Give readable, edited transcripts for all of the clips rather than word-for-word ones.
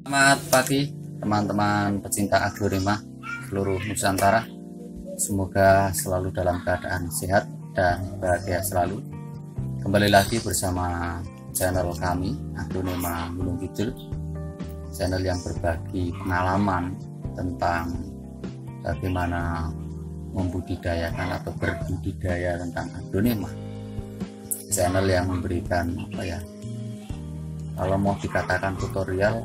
Selamat pagi teman-teman pecinta aglonema seluruh Nusantara. Semoga selalu dalam keadaan sehat dan bahagia selalu. Kembali lagi bersama channel kami Aglonema Gunung Kidul, channel yang berbagi pengalaman tentang bagaimana membudidayakan atau berbudidaya tentang aglonema. Channel yang memberikan kalau mau dikatakan tutorial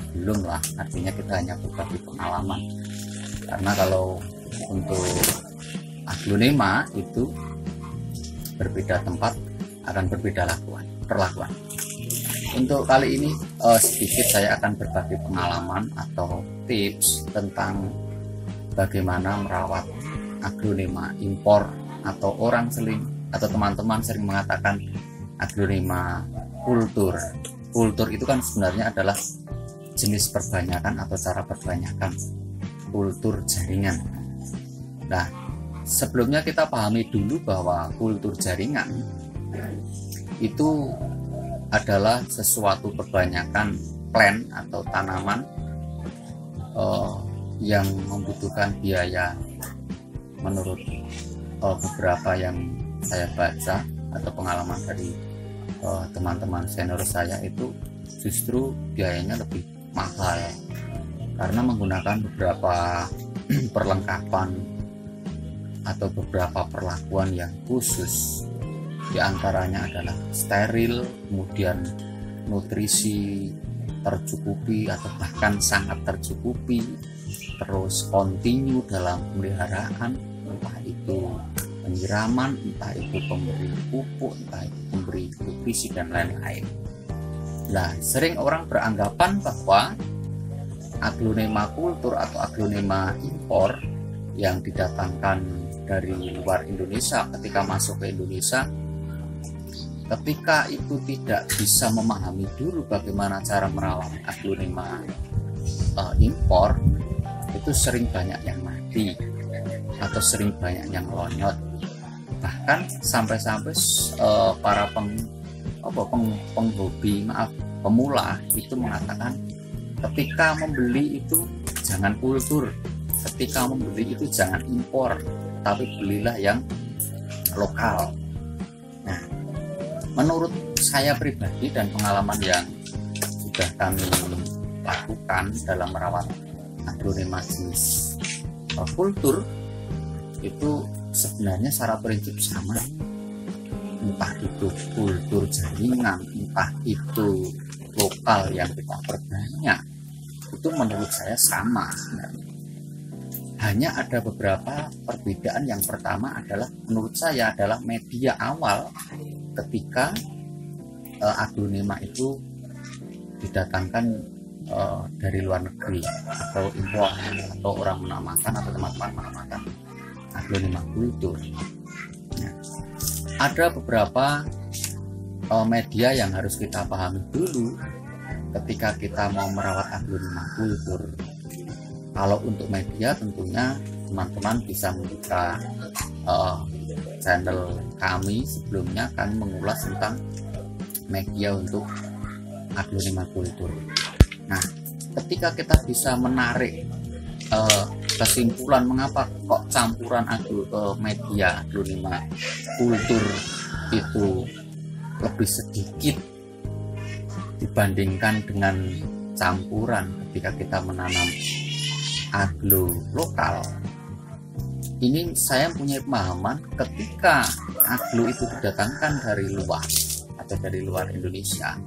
belum lah, artinya kita hanya berbagi pengalaman. Karena kalau untuk aglonema itu berbeda tempat akan berbeda perlakuan. Untuk kali ini sedikit saya akan berbagi pengalaman atau tips tentang bagaimana merawat aglonema impor, atau teman-teman sering mengatakan aglonema kultur. Kultur itu kan sebenarnya adalah jenis perbanyakan atau cara perbanyakan kultur jaringan. Nah, sebelumnya kita pahami dulu bahwa kultur jaringan itu adalah sesuatu perbanyakan plant atau tanaman yang membutuhkan biaya. Menurut beberapa yang saya baca atau pengalaman dari teman-teman senior saya, itu justru biayanya lebih mahal karena menggunakan beberapa perlengkapan atau beberapa perlakuan yang khusus. Di antaranya adalah steril, kemudian nutrisi tercukupi atau bahkan sangat tercukupi, terus kontinu dalam pemeliharaan, entah itu penyiraman, entah itu pemberi pupuk, entah itu pemberi nutrisi dan lain-lain. Nah, sering orang beranggapan bahwa aglonema kultur atau aglonema impor yang didatangkan dari luar Indonesia ketika masuk ke Indonesia, ketika itu tidak bisa memahami dulu bagaimana cara merawat aglonema impor, itu sering banyak yang mati atau sering banyak yang lonyot. Bahkan sampai-sampai para pemula itu mengatakan ketika membeli itu jangan kultur, ketika membeli itu jangan impor, tapi belilah yang lokal. Nah, menurut saya pribadi dan pengalaman yang sudah kami lakukan dalam merawat aglonema jenis kultur, itu sebenarnya secara prinsip sama. Entah itu kultur jaringan, entah itu lokal yang kita perbanyak, itu menurut saya sama sebenarnya. Hanya ada beberapa perbedaan. Yang pertama adalah menurut saya adalah media awal ketika aglonema itu didatangkan dari luar negeri atau impor, atau orang menamakan atau teman-teman menamakan aglonema kultur. Nah, ada beberapa media yang harus kita pahami dulu ketika kita mau merawat aglonema kultur. Kalau untuk media, tentunya teman-teman bisa membuka channel kami sebelumnya, kami mengulas tentang media untuk aglonema kultur. Nah, ketika kita bisa menarik kesimpulan mengapa kok campuran media aglonema kultur itu lebih sedikit dibandingkan dengan campuran ketika kita menanam aglo lokal. Ini saya punya pemahaman ketika aglo itu didatangkan dari luar atau dari luar Indonesia,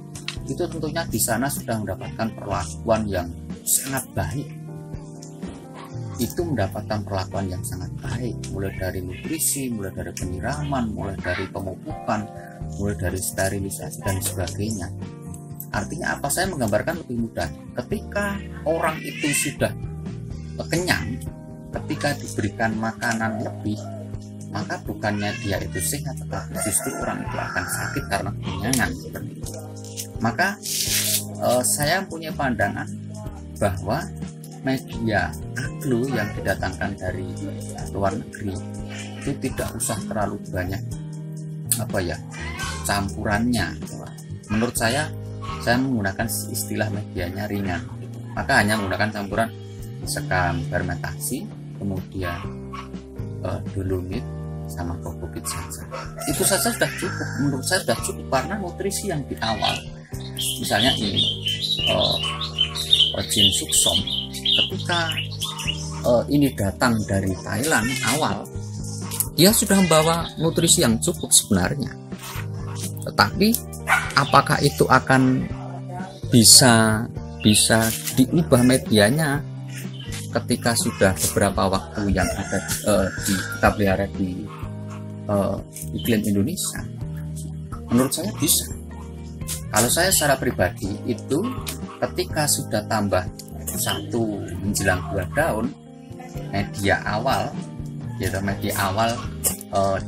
itu tentunya di sana sudah mendapatkan perlakuan yang sangat baik. Itu mendapatkan perlakuan yang sangat baik, mulai dari nutrisi, mulai dari penyiraman, mulai dari pemupukan, mulai dari sterilisasi dan sebagainya. Artinya apa? Saya menggambarkan lebih mudah. Ketika orang itu sudah kenyang, ketika diberikan makanan lebih, maka bukannya dia itu sehat, tetapi justru orang itu akan sakit karena kekenyangan seperti itu. Maka saya punya pandangan bahwa media aglo yang didatangkan dari luar negeri itu tidak usah terlalu banyak campurannya. Menurut saya menggunakan istilah medianya ringan. maka hanya menggunakan campuran sekam fermentasi, kemudian dolomit sama kokopit saja. Itu saja sudah cukup, menurut saya sudah cukup, karena nutrisi yang di awal, misalnya ini Ojin Suksom, ketika ini datang dari Thailand awal, dia sudah membawa nutrisi yang cukup sebenarnya. Tetapi apakah itu akan bisa diubah medianya ketika sudah beberapa waktu yang ada kita pelihara di iklim Indonesia? Menurut saya bisa. Kalau saya secara pribadi itu ketika sudah tambah 1 menjelang 2 tahun, media awal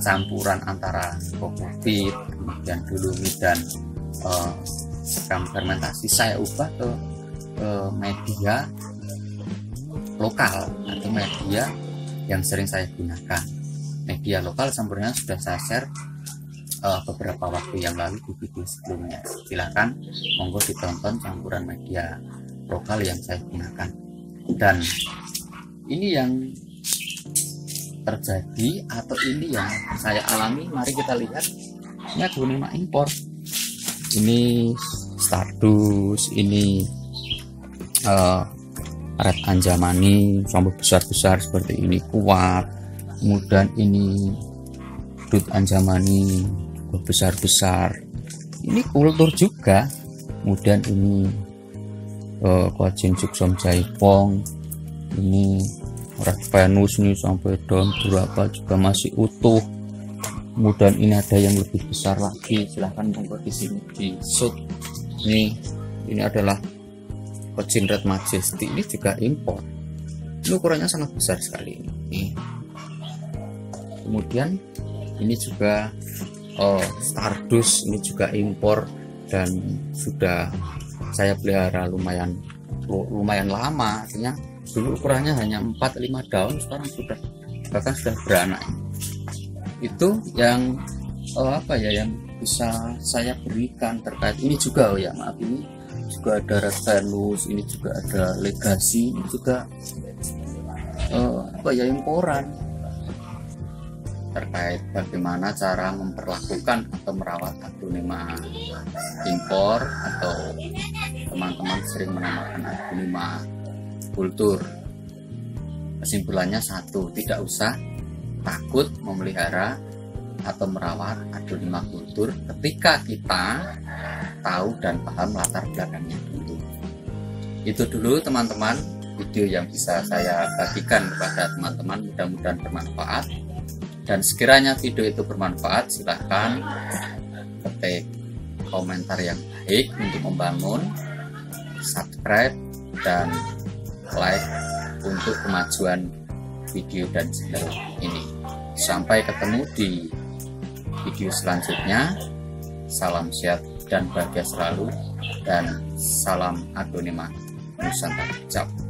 campuran antara kokopit, kemudian dolomit dan sekam fermentasi, saya ubah ke media lokal atau media yang sering saya gunakan. Media lokal campurannya sudah saya share beberapa waktu yang lalu di video sebelumnya. Silahkan monggo ditonton campuran media lokal yang saya gunakan. Dan ini yang terjadi atau ini yang saya alami. Mari kita lihat. Ini aglonema impor. Ini Stardust, ini Red Anjamani sampai besar-besar seperti ini, kuat. Kemudian ini Dut Anjamani besar-besar, ini kultur juga. Kemudian ini Ojin Suksom Jaipong, ini Red Venus ini sampai daun berapa juga masih utuh. Kemudian ini ada yang lebih besar lagi, silahkan monggo di sini di shoot. Ini adalah Ojin Red Majesty, ini juga impor. Ini ukurannya sangat besar sekali ini. Kemudian ini juga Stardust, ini juga impor dan sudah saya pelihara lumayan lama. Artinya dulu ukurannya hanya 4-5 daun, sekarang bahkan sudah beranak. Itu yang yang bisa saya berikan terkait ini juga. Ini juga ada Red Venus, ini juga ada Legacy, ini juga imporan, terkait bagaimana cara memperlakukan atau merawat aglonema impor, atau teman-teman sering menamakan aglonema kultur. Kesimpulannya satu, tidak usah takut memelihara atau merawat aglonema kultur ketika kita tahu dan paham latar belakangnya dulu. Itu dulu teman-teman video yang bisa saya bagikan kepada teman-teman, mudah-mudahan bermanfaat. Dan sekiranya video itu bermanfaat, silahkan ketik komentar yang baik untuk membangun, subscribe dan like untuk kemajuan video dan channel ini. Sampai ketemu di video selanjutnya. Salam sehat dan bahagia selalu, dan salam aglonema Nusantara. Ciao.